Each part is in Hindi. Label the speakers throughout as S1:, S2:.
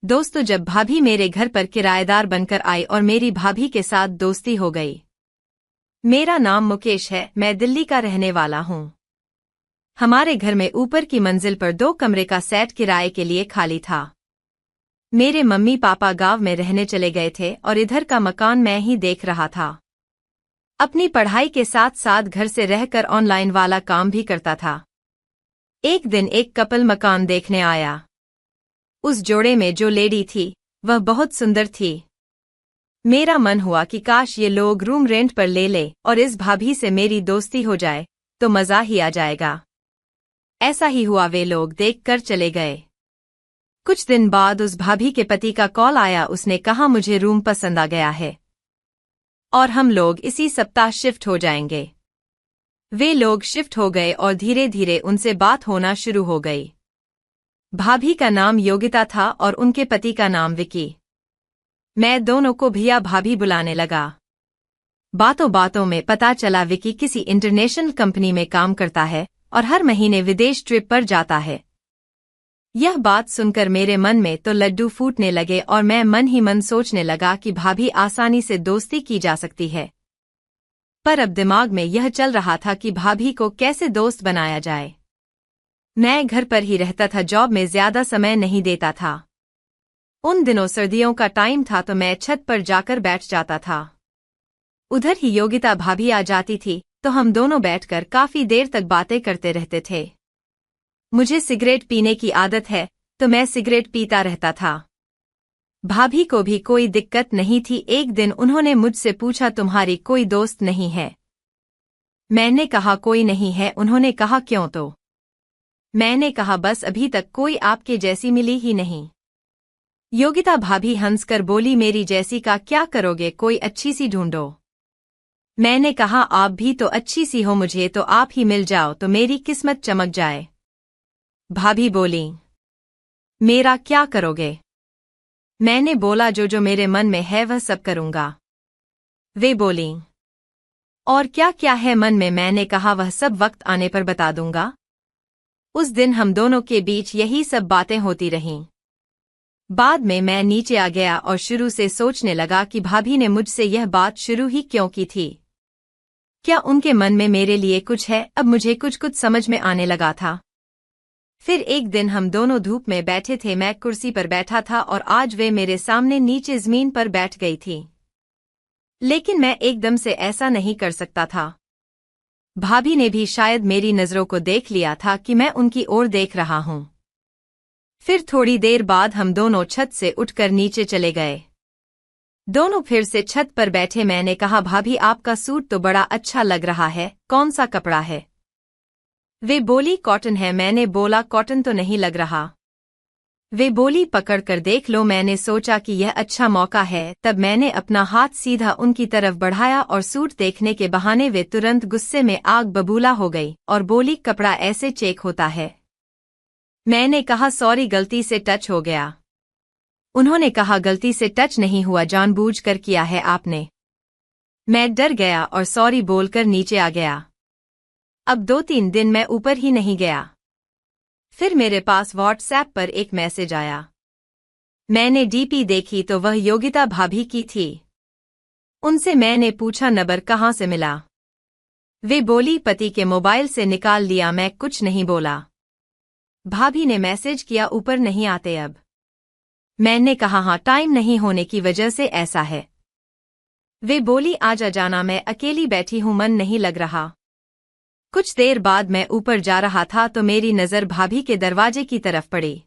S1: दोस्तों, जब भाभी मेरे घर पर किराएदार बनकर आई और मेरी भाभी के साथ दोस्ती हो गई। मेरा नाम मुकेश है, मैं दिल्ली का रहने वाला हूँ। हमारे घर में ऊपर की मंजिल पर 2 कमरे का सेट किराए के लिए खाली था। मेरे मम्मी पापा गांव में रहने चले गए थे और इधर का मकान मैं ही देख रहा था। अपनी पढ़ाई के साथ साथ घर से रहकर ऑनलाइन वाला काम भी करता था। एक दिन एक कपल मकान देखने आया। उस जोड़े में जो लेडी थी वह बहुत सुंदर थी। मेरा मन हुआ कि काश ये लोग रूम रेंट पर ले ले और इस भाभी से मेरी दोस्ती हो जाए तो मजा ही आ जाएगा। ऐसा ही हुआ, वे लोग देखकर चले गए। कुछ दिन बाद उस भाभी के पति का कॉल आया। उसने कहा मुझे रूम पसंद आ गया है और हम लोग इसी सप्ताह शिफ्ट हो जाएंगे। वे लोग शिफ्ट हो गए और धीरे धीरे उनसे बात होना शुरू हो गई। भाभी का नाम योगिता था और उनके पति का नाम विकी। मैं दोनों को भैया भाभी बुलाने लगा। बातों बातों में पता चला विकी किसी इंटरनेशनल कंपनी में काम करता है और हर महीने विदेश ट्रिप पर जाता है। यह बात सुनकर मेरे मन में तो लड्डू फूटने लगे और मैं मन ही मन सोचने लगा कि भाभी आसानी से दोस्ती की जा सकती है। पर अब दिमाग में यह चल रहा था कि भाभी को कैसे दोस्त बनाया जाए। मैं घर पर ही रहता था, जॉब में ज्यादा समय नहीं देता था। उन दिनों सर्दियों का टाइम था तो मैं छत पर जाकर बैठ जाता था। उधर ही योगिता भाभी आ जाती थी तो हम दोनों बैठकर काफी देर तक बातें करते रहते थे। मुझे सिगरेट पीने की आदत है तो मैं सिगरेट पीता रहता था। भाभी को भी कोई दिक्कत नहीं थी। एक दिन उन्होंने मुझसे पूछा, तुम्हारी कोई दोस्त नहीं है? मैंने कहा कोई नहीं है। उन्होंने कहा क्यों? तो मैंने कहा बस अभी तक कोई आपके जैसी मिली ही नहीं। योगिता भाभी हंसकर बोली, मेरी जैसी का क्या करोगे, कोई अच्छी सी ढूंढो। मैंने कहा आप भी तो अच्छी सी हो, मुझे तो आप ही मिल जाओ तो मेरी किस्मत चमक जाए। भाभी बोली, मेरा क्या करोगे? मैंने बोला जो जो मेरे मन में है वह सब करूंगा। वे बोली, और क्या क्या है मन में? मैंने कहा वह सब वक्त आने पर बता दूंगा। उस दिन हम दोनों के बीच यही सब बातें होती रहीं। बाद में मैं नीचे आ गया और शुरू से सोचने लगा कि भाभी ने मुझसे यह बात शुरू ही क्यों की थी। क्या उनके मन में मेरे लिए कुछ है? अब मुझे कुछ कुछ समझ में आने लगा था। फिर एक दिन हम दोनों धूप में बैठे थे। मैं कुर्सी पर बैठा था और आज वे मेरे सामने नीचे जमीन पर बैठ गई थी। लेकिन मैं एकदम से ऐसा नहीं कर सकता था। भाभी ने भी शायद मेरी नजरों को देख लिया था कि मैं उनकी ओर देख रहा हूं। फिर थोड़ी देर बाद हम दोनों छत से उठकर नीचे चले गए। दोनों फिर से छत पर बैठे। मैंने कहा, भाभी आपका सूट तो बड़ा अच्छा लग रहा है, कौन सा कपड़ा है? वे बोली, कॉटन है। मैंने बोला कॉटन तो नहीं लग रहा। वे बोली, पकड़ कर देख लो। मैंने सोचा कि यह अच्छा मौका है, तब मैंने अपना हाथ सीधा उनकी तरफ बढ़ाया और सूट देखने के बहाने वे तुरंत गुस्से में आग बबूला हो गई और बोली, कपड़ा ऐसे चेक होता है? मैंने कहा सॉरी, गलती से टच हो गया। उन्होंने कहा गलती से टच नहीं हुआ, जानबूझकर किया है आपने। मैं डर गया और सॉरी बोलकर नीचे आ गया। अब 2-3 दिन मैं ऊपर ही नहीं गया। फिर मेरे पास व्हाट्सएप पर एक मैसेज आया। मैंने डीपी देखी तो वह योगिता भाभी की थी। उनसे मैंने पूछा, नंबर कहाँ से मिला? वे बोली, पति के मोबाइल से निकाल लिया। मैं कुछ नहीं बोला। भाभी ने मैसेज किया, ऊपर नहीं आते अब। मैंने कहा हाँ, टाइम नहीं होने की वजह से ऐसा है। वे बोली, आज आ जाना, मैं अकेली बैठी हूं, मन नहीं लग रहा। कुछ देर बाद मैं ऊपर जा रहा था तो मेरी नजर भाभी के दरवाजे की तरफ पड़ी।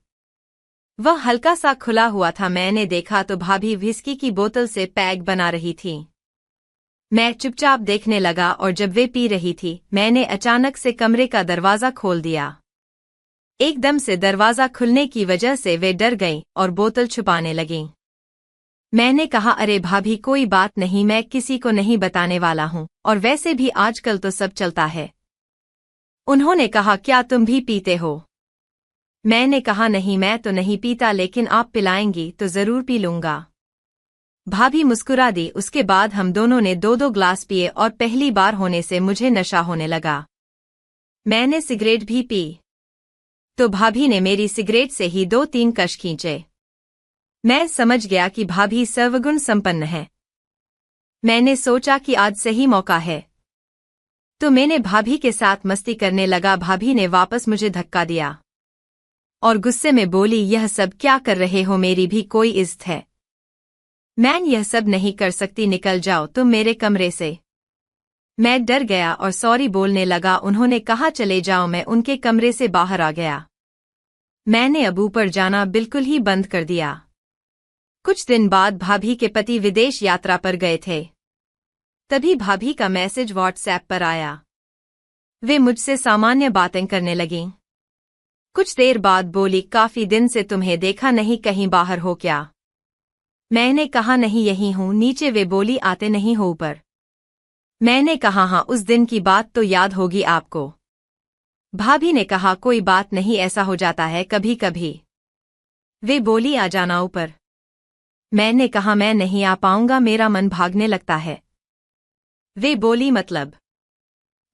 S1: वह हल्का सा खुला हुआ था। मैंने देखा तो भाभी व्हिस्की की बोतल से पैग बना रही थी। मैं चुपचाप देखने लगा और जब वे पी रही थी मैंने अचानक से कमरे का दरवाजा खोल दिया। एकदम से दरवाजा खुलने की वजह से वे डर गईं और बोतल छुपाने लगीं। मैंने कहा, अरे भाभी कोई बात नहीं, मैं किसी को नहीं बताने वाला हूं और वैसे भी आजकल तो सब चलता है। उन्होंने कहा, क्या तुम भी पीते हो? मैंने कहा नहीं, मैं तो नहीं पीता, लेकिन आप पिलाएंगी तो जरूर पी लूंगा। भाभी मुस्कुरा दी। उसके बाद हम दोनों ने 2-2 ग्लास पिए और पहली बार होने से मुझे नशा होने लगा। मैंने सिगरेट भी पी तो भाभी ने मेरी सिगरेट से ही 2-3 कश खींचे। मैं समझ गया कि भाभी सर्वगुण संपन्न है। मैंने सोचा कि आज सही मौका है, तो मैंने भाभी के साथ मस्ती करने लगा। भाभी ने वापस मुझे धक्का दिया और गुस्से में बोली, यह सब क्या कर रहे हो, मेरी भी कोई इज्जत है। मैं यह सब नहीं कर सकती, निकल जाओ तुम मेरे कमरे से। मैं डर गया और सॉरी बोलने लगा। उन्होंने कहा चले जाओ, मैं उनके कमरे से बाहर आ गया। मैंने अब ऊपर जाना बिल्कुल ही बंद कर दिया। कुछ दिन बाद भाभी के पति विदेश यात्रा पर गए थे। तभी भाभी का मैसेज व्हाट्सएप पर आया। वे मुझसे सामान्य बातें करने लगीं। कुछ देर बाद बोली, काफी दिन से तुम्हें देखा नहीं, कहीं बाहर हो क्या? मैंने कहा नहीं, यहीं हूं नीचे। वे बोली, आते नहीं हो ऊपर? मैंने कहा हाँ, उस दिन की बात तो याद होगी आपको। भाभी ने कहा कोई बात नहीं, ऐसा हो जाता है कभी कभी। वे बोली, आ जाना ऊपर। मैंने कहा मैं नहीं आ पाऊंगा, मेरा मन भागने लगता है। वे बोली मतलब?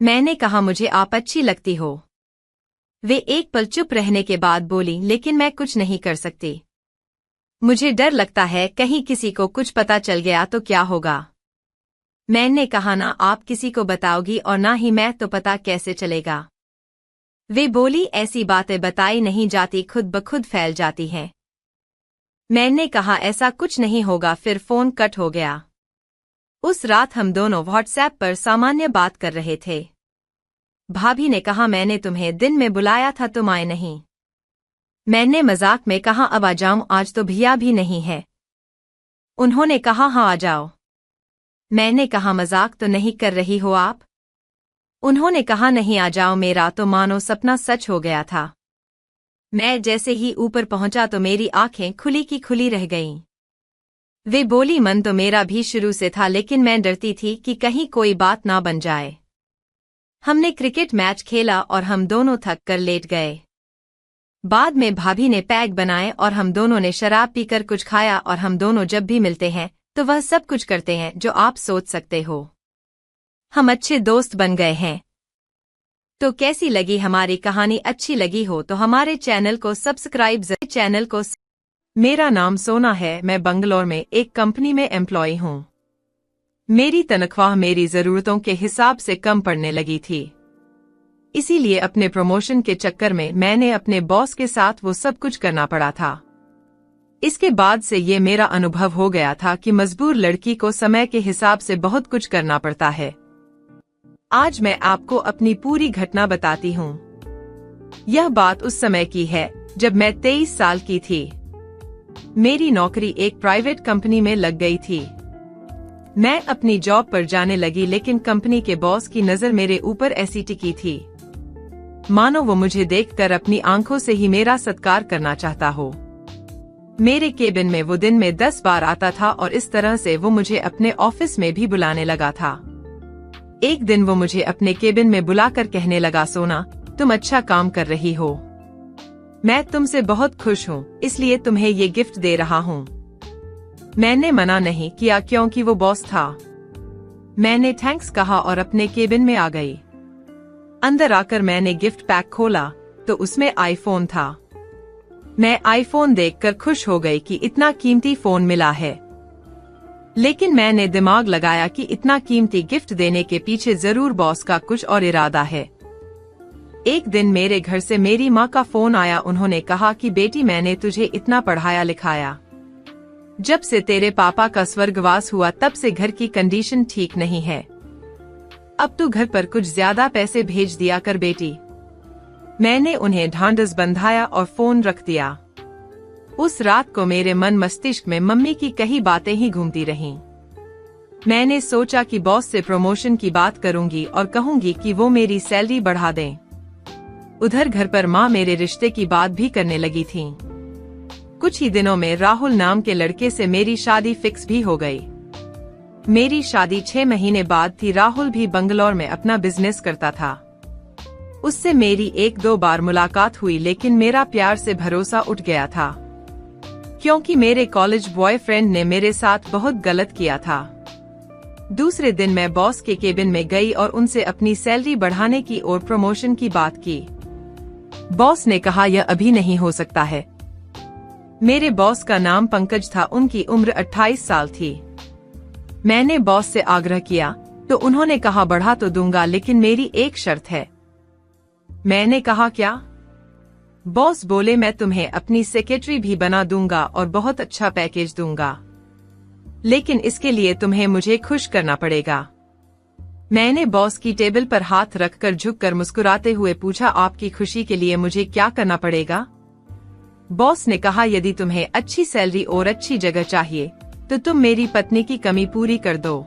S1: मैंने कहा मुझे आप अच्छी लगती हो। वे एक पल चुप रहने के बाद बोली, लेकिन मैं कुछ नहीं कर सकती। मुझे डर लगता है कहीं किसी को कुछ पता चल गया तो क्या होगा। मैंने कहा ना आप किसी को बताओगी और ना ही मैं, तो पता कैसे चलेगा। वे बोली, ऐसी बातें बताई नहीं जाती, खुद ब खुद फैल जाती हैं। मैंने कहा ऐसा कुछ नहीं होगा। फिर फोन कट हो गया। उस रात हम दोनों व्हाट्सएप पर सामान्य बात कर रहे थे। भाभी ने कहा मैंने तुम्हें दिन में बुलाया था, तुम आए नहीं। मैंने मजाक में कहा अब आ जाऊं, आज तो भैया भी नहीं है। उन्होंने कहा हाँ आ जाओ। मैंने कहा मजाक तो नहीं कर रही हो आप? उन्होंने कहा नहीं आ जाओ। मेरा तो मानो सपना सच हो गया था। मैं जैसे ही ऊपर पहुंचा तो मेरी आंखें खुली की खुली रह गईं। वे बोली, मन तो मेरा भी शुरू से था, लेकिन मैं डरती थी कि कहीं कोई बात ना बन जाए। हमने क्रिकेट मैच खेला और हम दोनों थक कर लेट गए। बाद में भाभी ने पैक बनाए और हम दोनों ने शराब पीकर कुछ खाया। और हम दोनों जब भी मिलते हैं तो वह सब कुछ करते हैं जो आप सोच सकते हो। हम अच्छे दोस्त बन गए हैं। तो कैसी लगी हमारी कहानी? अच्छी लगी हो तो हमारे चैनल को सब्सक्राइब चैनल को। मेरा नाम सोना है, मैं बंगलौर में एक कंपनी में एम्प्लॉय हूँ। मेरी तनख्वाह मेरी जरूरतों के हिसाब से कम पड़ने लगी थी, इसीलिए अपने प्रमोशन के चक्कर में मैंने अपने बॉस के साथ वो सब कुछ करना पड़ा था। इसके बाद से ये मेरा अनुभव हो गया था कि मजबूर लड़की को समय के हिसाब से बहुत कुछ करना पड़ता है। आज मैं आपको अपनी पूरी घटना बताती हूँ। यह बात उस समय की है जब मैं 23 साल की थी। मेरी नौकरी एक प्राइवेट कंपनी में लग गई थी। मैं अपनी जॉब पर जाने लगी, लेकिन कंपनी के बॉस की नजर मेरे ऊपर ऐसी टिकी थी मानो वो मुझे देखकर अपनी आंखों से ही मेरा सत्कार करना चाहता हो। मेरे केबिन में वो दिन में 10 बार आता था और इस तरह से वो मुझे अपने ऑफिस में भी बुलाने लगा था। एक दिन वो मुझे अपने केबिन में बुलाकर कहने लगा, सोना तुम अच्छा काम कर रही हो, मैं तुमसे बहुत खुश हूँ, इसलिए तुम्हें ये गिफ्ट दे रहा हूँ। मैंने मना नहीं किया क्योंकि वो बॉस था। मैंने थैंक्स कहा और अपने केबिन में आ गई। अंदर आकर मैंने गिफ्ट पैक खोला तो उसमें आईफोन था। मैं आईफोन देखकर खुश हो गई कि इतना कीमती फोन मिला है, लेकिन मैंने दिमाग लगाया कि इतना कीमती गिफ्ट देने के पीछे जरूर बॉस का कुछ और इरादा है। एक दिन मेरे घर से मेरी माँ का फोन आया। उन्होंने कहा कि बेटी, मैंने तुझे इतना पढ़ाया लिखाया, जब से तेरे पापा का स्वर्गवास हुआ तब से घर की कंडीशन ठीक नहीं है। अब तू घर पर कुछ ज्यादा पैसे भेज दिया कर बेटी। मैंने उन्हें ढांढस बंधाया और फोन रख दिया। उस रात को मेरे मन मस्तिष्क में मम्मी की कई बातें ही घूमती रहीं। मैंने सोचा कि बॉस से प्रमोशन की बात करूंगी और कहूंगी कि वो मेरी सैलरी बढ़ा दें। उधर घर पर माँ मेरे रिश्ते की बात भी करने लगी थी। कुछ ही दिनों में राहुल नाम के लड़के से मेरी शादी फिक्स भी हो गई। मेरी शादी 6 महीने बाद थी। राहुल भी बंगलौर में अपना बिजनेस करता था। उससे मेरी 1-2 बार मुलाकात हुई, लेकिन मेरा प्यार से भरोसा उठ गया था, क्योंकि मेरे कॉलेज बॉयफ्रेंड ने मेरे साथ बहुत गलत किया था। दूसरे दिन मैं बॉस के केबिन में गई और उनसे अपनी सैलरी बढ़ाने की और प्रमोशन की बात की। बॉस ने कहा यह अभी नहीं हो सकता है। मेरे बॉस का नाम पंकज था। उनकी उम्र 28 साल थी। मैंने बॉस से आग्रह किया तो उन्होंने कहा बढ़ा तो दूंगा, लेकिन मेरी एक शर्त है। मैंने कहा क्या? बॉस बोले मैं तुम्हें अपनी सेक्रेटरी भी बना दूंगा और बहुत अच्छा पैकेज दूंगा, लेकिन इसके लिए तुम्हें मुझे खुश करना पड़ेगा। मैंने बॉस की टेबल पर हाथ रखकर झुककर मुस्कुराते हुए पूछा, आपकी खुशी के लिए मुझे क्या करना पड़ेगा? बॉस ने कहा, यदि तुम्हें अच्छी सैलरी और अच्छी जगह चाहिए तो तुम मेरी पत्नी की कमी पूरी कर दो।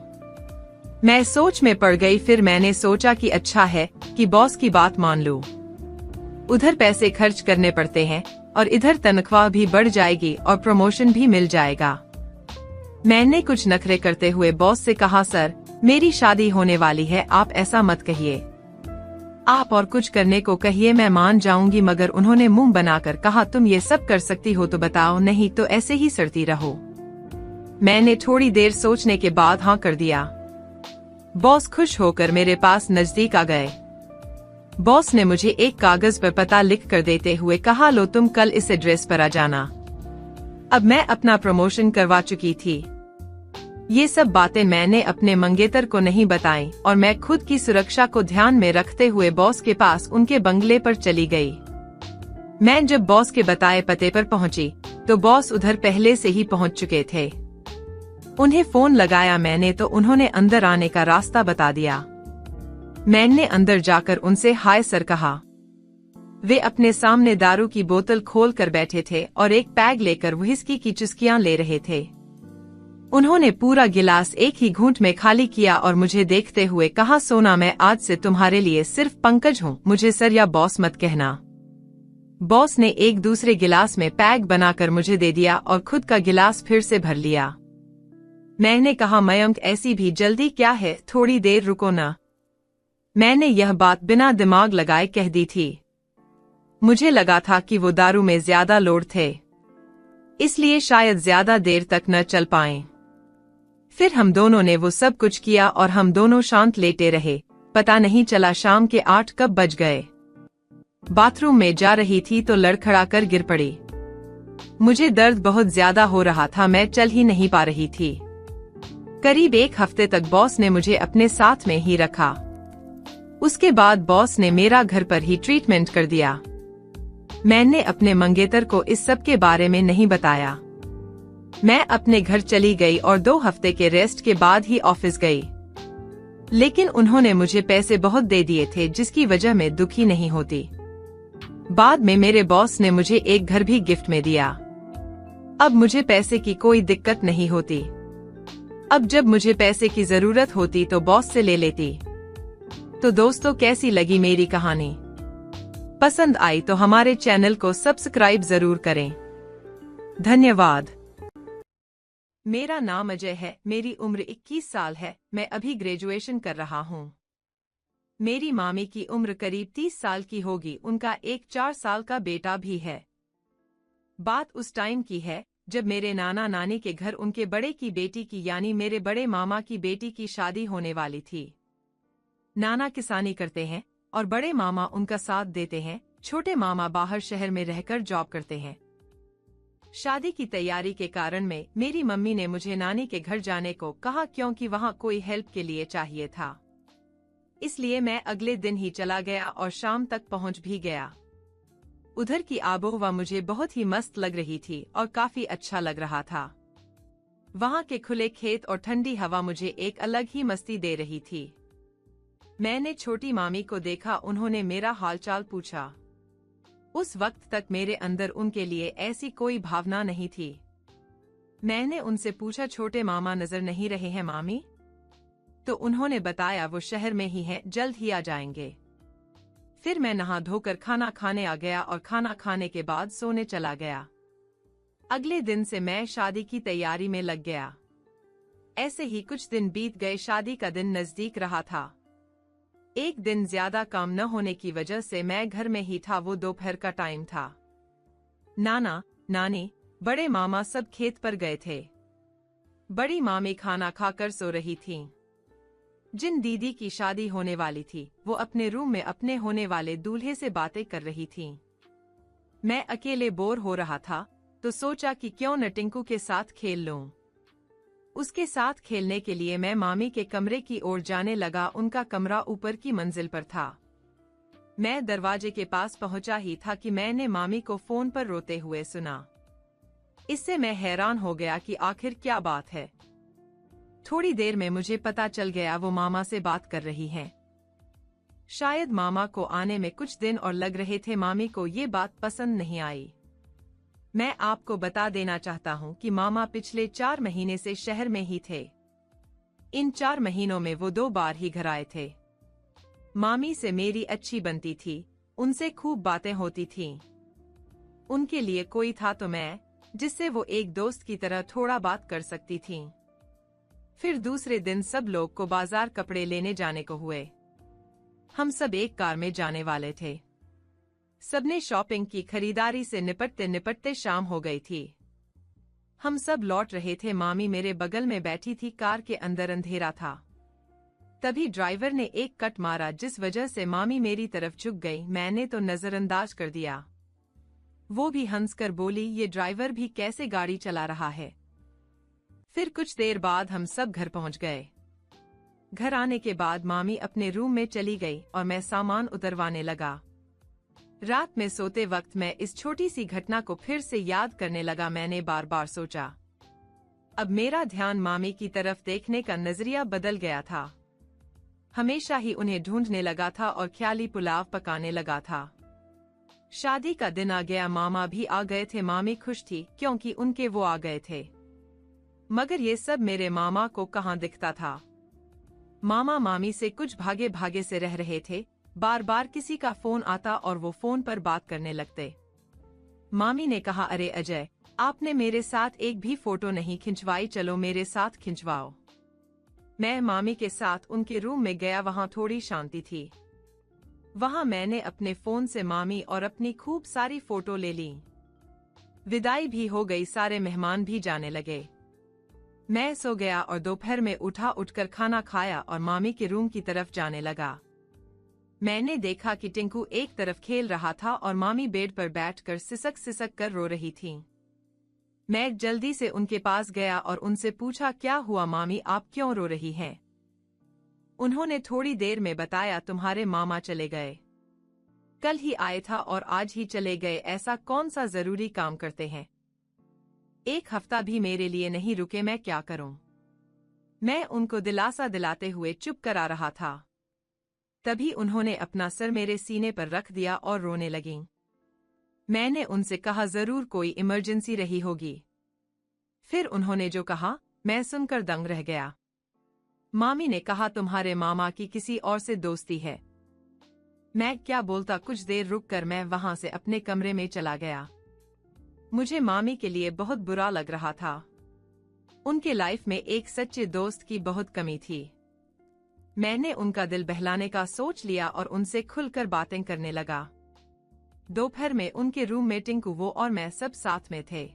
S1: मैं सोच में पड़ गई। फिर मैंने सोचा कि अच्छा है कि बॉस की बात मान लूं। उधर पैसे खर्च करने पड़ते हैं और इधर तनख्वाह भी बढ़ जाएगी और प्रमोशन भी मिल जाएगा। मैंने कुछ नखरे करते हुए बॉस से कहा, सर मेरी शादी होने वाली है, आप ऐसा मत कहिए। आप और कुछ करने को कहिए, मैं मान जाऊंगी। मगर उन्होंने मुंह बनाकर कहा, तुम ये सब कर सकती हो तो बताओ, नहीं तो ऐसे ही सड़ती रहो। मैंने थोड़ी देर सोचने के बाद हाँ कर दिया। बॉस खुश होकर मेरे पास नजदीक आ गए। बॉस ने मुझे एक कागज पर पता लिख कर देते हुए कहा, लो तुम कल इस एड्रेस पर आ जाना। अब मैं अपना प्रमोशन करवा चुकी थी। ये सब बातें मैंने अपने मंगेतर को नहीं बताई और मैं खुद की सुरक्षा को ध्यान में रखते हुए बॉस के पास उनके बंगले पर चली गई। मैं जब बॉस के बताए पते पर पहुंची तो बॉस उधर पहले से ही पहुंच चुके थे। उन्हें फोन लगाया मैंने तो उन्होंने अंदर आने का रास्ता बता दिया। मैंने अंदर जाकर उनसे हाय सर कहा। वे अपने सामने दारू की बोतल खोल कर बैठे थे और एक पैग लेकर व्हिस्की की चुस्कियां ले रहे थे। उन्होंने पूरा गिलास एक ही घूंट में खाली किया और मुझे देखते हुए कहा, सोना मैं आज से तुम्हारे लिए सिर्फ पंकज हूँ, मुझे सर या बॉस मत कहना। बॉस ने एक दूसरे गिलास में पैग बनाकर मुझे दे दिया और खुद का गिलास फिर से भर लिया। मैंने कहा, मयंक ऐसी भी जल्दी क्या है, थोड़ी देर रुको ना। मैंने यह बात बिना दिमाग लगाए कह दी थी। मुझे लगा था कि वो दारू में ज्यादा लोड थे, इसलिए शायद ज्यादा देर तक न चल पाएं। फिर हम दोनों ने वो सब कुछ किया और हम दोनों शांत लेटे रहे। पता नहीं चला शाम के 8 कब बज गए। बाथरूम में जा रही थी तो लड़खड़ाकर गिर पड़ी। मुझे दर्द बहुत ज्यादा हो रहा था, मैं चल ही नहीं पा रही थी। करीब 1 हफ्ते तक बॉस ने मुझे अपने साथ में ही रखा। उसके बाद बॉस ने मेरा घर पर ही ट्रीटमेंट कर दिया। मैंने अपने मंगेतर को इस सब के बारे में नहीं बताया। मैं अपने घर चली गई और 2 हफ्ते के रेस्ट के बाद ही ऑफिस गई। लेकिन उन्होंने मुझे पैसे बहुत दे दिए थे, जिसकी वजह मैं दुखी नहीं होती। बाद में मेरे बॉस ने मुझे एक घर भी गिफ्ट में दिया। अब मुझे पैसे की कोई दिक्कत नहीं होती। अब जब मुझे पैसे की जरूरत होती तो बॉस से ले लेती। तो दोस्तों, कैसी लगी मेरी कहानी? पसंद आई तो हमारे चैनल को सब्सक्राइब जरूर करें। धन्यवाद। मेरा नाम अजय है। मेरी उम्र 21 साल है। मैं अभी ग्रेजुएशन कर रहा हूँ। मेरी मामी की उम्र करीब 30 साल की होगी। उनका एक 4 साल का बेटा भी है। बात उस टाइम की है जब मेरे नाना नानी के घर उनके बड़े की बेटी की यानी मेरे बड़े मामा की बेटी की शादी होने वाली थी। नाना किसानी करते हैं और बड़े मामा उनका साथ देते हैं। छोटे मामा बाहर शहर में रहकर जॉब करते हैं। शादी की तैयारी के कारण में मेरी मम्मी ने मुझे नानी के घर जाने को कहा, क्योंकि वहाँ कोई हेल्प के लिए चाहिए था। इसलिए मैं अगले दिन ही चला गया और शाम तक पहुँच भी गया। उधर की आबोहवा मुझे बहुत ही मस्त लग रही थी और काफी अच्छा लग रहा था। वहाँ के खुले खेत और ठंडी हवा मुझे एक अलग ही मस्ती दे रही थी। मैंने छोटी मामी को देखा। उन्होंने मेरा हालचाल पूछा। उस वक्त तक मेरे अंदर उनके लिए ऐसी कोई भावना नहीं थी। मैंने उनसे पूछा, छोटे मामा नजर नहीं रहे हैं मामी? तो उन्होंने बताया, वो शहर में ही हैं, जल्द ही आ जाएंगे। फिर मैं नहा धोकर खाना खाने आ गया और खाना खाने के बाद सोने चला गया। अगले दिन से मैं शादी की तैयारी में लग गया। ऐसे ही कुछ दिन बीत गए। शादी का दिन नजदीक रहा था। एक दिन ज्यादा काम न होने की वजह से मैं घर में ही था। वो दोपहर का टाइम था। नाना, नानी, बड़े मामा सब खेत पर गए थे। बड़ी मामी खाना खाकर सो रही थीं। जिन दीदी की शादी होने वाली थी वो अपने रूम में अपने होने वाले दूल्हे से बातें कर रही थीं। मैं अकेले बोर हो रहा था तो सोचा कि क्यों न टिंकू के साथ खेल लूं। उसके साथ खेलने के लिए मैं मामी के कमरे की ओर जाने लगा। उनका कमरा ऊपर की मंजिल पर था। मैं दरवाजे के पास पहुंचा ही था कि मैंने मामी को फोन पर रोते हुए सुना। इससे मैं हैरान हो गया कि आखिर क्या बात है। थोड़ी देर में मुझे पता चल गया वो मामा से बात कर रही हैं। शायद मामा को आने में कुछ दिन और लग रहे थे। मामी को ये बात पसंद नहीं आई। मैं आपको बता देना चाहता हूँ कि मामा पिछले 4 महीने से शहर में ही थे। इन 4 महीनों में वो 2 बार ही घर आए थे। मामी से मेरी अच्छी बनती थी, उनसे खूब बातें होती थीं। उनके लिए कोई था तो मैं, जिससे वो एक दोस्त की तरह थोड़ा बात कर सकती थीं। फिर दूसरे दिन सब लोग को बाजार कपड़े लेने जाने को हुए। हम सब एक कार में जाने वाले थे। सबने शॉपिंग की, खरीदारी से निपटते निपटते शाम हो गई थी। हम सब लौट रहे थे। मामी मेरे बगल में बैठी थी। कार के अंदर अंधेरा था। तभी ड्राइवर ने एक कट मारा, जिस वजह से मामी मेरी तरफ झुक गई। मैंने तो नजरअंदाज कर दिया। वो भी हंसकर बोली, ये ड्राइवर भी कैसे गाड़ी चला रहा है। फिर कुछ देर बाद हम सब घर पहुंच गए। घर आने के बाद मामी अपने रूम में चली गई और मैं सामान उतरवाने लगा। रात में सोते वक्त मैं इस छोटी सी घटना को फिर से याद करने लगा। मैंने बार बार सोचा। अब मेरा ध्यान मामी की तरफ देखने का नजरिया बदल गया था। हमेशा ही उन्हें ढूंढने लगा था और ख्याली पुलाव पकाने लगा था। शादी का दिन आ गया। मामा भी आ गए थे। मामी खुश थी क्योंकि उनके वो आ गए थे। मगर ये सब मेरे मामा को कहाँ दिखता था। मामा मामी से कुछ भागे भागे से रह रहे थे। बार बार किसी का फोन आता और वो फोन पर बात करने लगते। मामी ने कहा, अरे अजय, आपने मेरे साथ एक भी फोटो नहीं खिंचवाई, चलो मेरे साथ खिंचवाओ। मैं मामी के साथ उनके रूम में गया। वहाँ थोड़ी शांति थी। वहाँ मैंने अपने फोन से मामी और अपनी खूब सारी फोटो ले ली। विदाई भी हो गई। सारे मेहमान भी जाने लगे। मैं सो गया और दोपहर में उठकर खाना खाया और मामी के रूम की तरफ जाने लगा। मैंने देखा कि टिंकू एक तरफ खेल रहा था और मामी बेड पर बैठकर सिसक सिसक कर रो रही थीं। मैं जल्दी से उनके पास गया और उनसे पूछा, क्या हुआ मामी, आप क्यों रो रही हैं? उन्होंने थोड़ी देर में बताया, तुम्हारे मामा चले गए। कल ही आए था और आज ही चले गए। ऐसा कौन सा जरूरी काम करते हैं? एक हफ्ता भी मेरे लिए नहीं रुके, मैं क्या करूं? मैं उनको दिलासा दिलाते हुए चुप करा रहा था। तभी उन्होंने अपना सर मेरे सीने पर रख दिया और रोने लगीं। मैंने उनसे कहा, जरूर कोई इमरजेंसी रही होगी। फिर उन्होंने जो कहा, मैं सुनकर दंग रह गया। मामी ने कहा, तुम्हारे मामा की किसी और से दोस्ती है। मैं क्या बोलता। कुछ देर रुककर मैं वहां से अपने कमरे में चला गया। मुझे मामी के लिए बहुत बुरा लग रहा था। उनके लाइफ में एक सच्चे दोस्त की बहुत कमी थी। मैंने उनका दिल बहलाने का सोच लिया और उनसे खुलकर बातें करने लगा। दोपहर में उनके रूम में टिंकू, वो और मैं सब साथ में थे।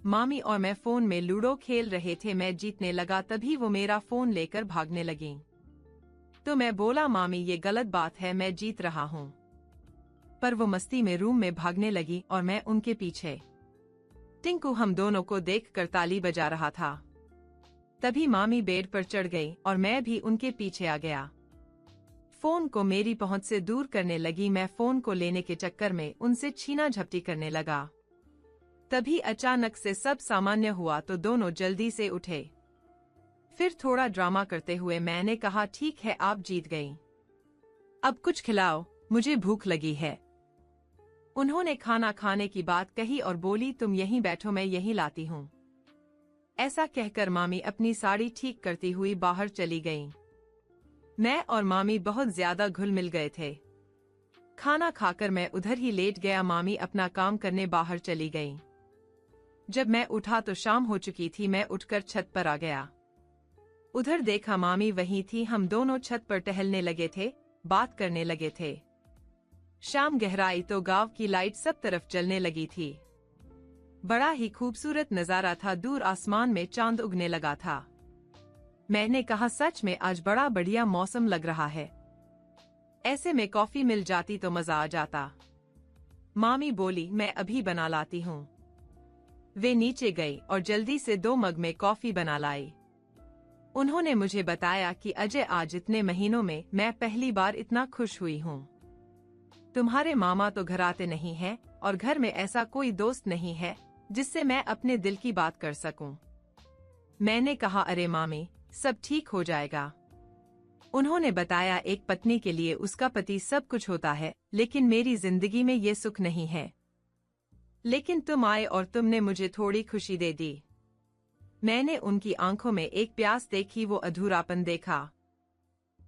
S1: मामी और मैं फोन में लूडो खेल रहे थे। मैं जीतने लगा, तभी वो मेरा फोन लेकर भागने लगीं। तो मैं बोला, मामी ये गलत बात है, मैं जीत रहा हूँ। पर वो मस्ती में रूम में भागने लगी और मैं उनके पीछे। टिंकू हम दोनों को देखकर ताली बजा रहा था। तभी मामी बेड पर चढ़ गई और मैं भी उनके पीछे आ गया। फोन को मेरी पहुंच से दूर करने लगी। मैं फोन को लेने के चक्कर में उनसे छीना झपटी करने लगा। तभी अचानक से सब सामान्य हुआ तो दोनों जल्दी से उठे। फिर थोड़ा ड्रामा करते हुए मैंने कहा, ठीक है, आप जीत गई, अब कुछ खिलाओ, मुझे भूख लगी है। उन्होंने खाना खाने की बात कही और बोली, तुम यहीं बैठो, मैं यहीं लाती हूँ। ऐसा कहकर मामी अपनी साड़ी ठीक करती हुई बाहर चली गईं। मैं और मामी बहुत ज्यादा घुल मिल गए थे। खाना खाकर मैं उधर ही लेट गया। मामी अपना काम करने बाहर चली गईं। जब मैं उठा तो शाम हो चुकी थी। मैं उठकर छत पर आ गया। उधर देखा मामी वहीं थी। हम दोनों छत पर टहलने लगे थे, बात करने लगे थे। शाम गहराई तो गांव की लाइट सब तरफ जलने लगी थी। बड़ा ही खूबसूरत नजारा था। दूर आसमान में चांद उगने लगा था। मैंने कहा, सच में आज बड़ा बढ़िया मौसम लग रहा है। ऐसे में कॉफी मिल जाती तो मजा आ जाता। मामी बोली, मैं अभी बना लाती हूँ। वे नीचे गई और जल्दी से 2 मग में कॉफी बना लाई। उन्होंने मुझे बताया कि अजय, आज इतने महीनों में मैं पहली बार इतना खुश हुई हूँ। तुम्हारे मामा तो घर आते नहीं हैं और घर में ऐसा कोई दोस्त नहीं है जिससे मैं अपने दिल की बात कर सकूं। मैंने कहा, अरे मामी, सब ठीक हो जाएगा। उन्होंने बताया, एक पत्नी के लिए उसका पति सब कुछ होता है, लेकिन मेरी जिंदगी में ये सुख नहीं है। लेकिन तुम आए और तुमने मुझे थोड़ी खुशी दे दी। मैंने उनकी आंखों में एक प्यास देखी, वो अधूरापन देखा।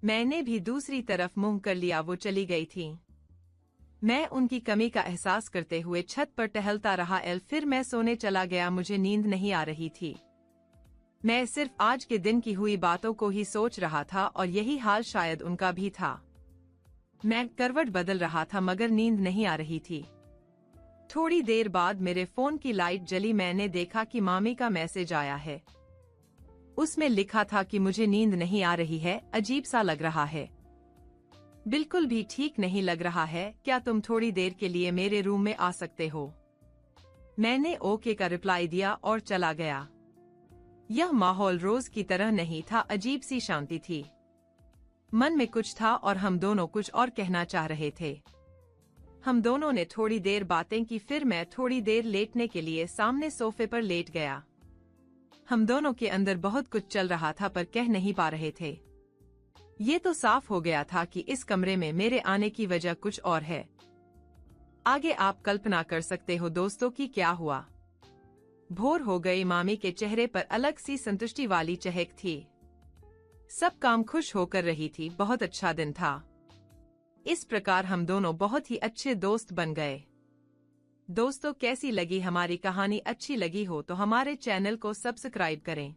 S1: मैंने भी दूसरी तरफ मुंह कर लिया। वो चली गई थी। मैं उनकी कमी का एहसास करते हुए छत पर टहलता रहा। फिर मैं सोने चला गया। मुझे नींद नहीं आ रही थी। मैं सिर्फ आज के दिन की हुई बातों को ही सोच रहा था और यही हाल शायद उनका भी था। मैं करवट बदल रहा था मगर नींद नहीं आ रही थी। थोड़ी देर बाद मेरे फोन की लाइट जली। मैंने देखा कि मामी का मैसेज आया है। उसमें लिखा था कि मुझे नींद नहीं आ रही है, अजीब सा लग रहा है, बिल्कुल भी ठीक नहीं लग रहा है, क्या तुम थोड़ी देर के लिए मेरे रूम में आ सकते हो? मैंने ओके का रिप्लाई दिया और चला गया। यह माहौल रोज की तरह नहीं था, अजीब सी शांति थी। मन में कुछ था और हम दोनों कुछ और कहना चाह रहे थे। हम दोनों ने थोड़ी देर बातें की, फिर मैं थोड़ी देर लेटने के लिए सामने सोफे पर लेट गया। हम दोनों के अंदर बहुत कुछ चल रहा था पर कह नहीं पा रहे थे। ये तो साफ हो गया था कि इस कमरे में मेरे आने की वजह कुछ और है। आगे आप कल्पना कर सकते हो दोस्तों कि क्या हुआ। भोर हो गई। मामी के चेहरे पर अलग सी संतुष्टि वाली चहक थी। सब काम खुश होकर रही थी। बहुत अच्छा दिन था। इस प्रकार हम दोनों बहुत ही अच्छे दोस्त बन गए। दोस्तों, कैसी लगी हमारी कहानी? अच्छी लगी हो तो हमारे चैनल को सब्सक्राइब करें।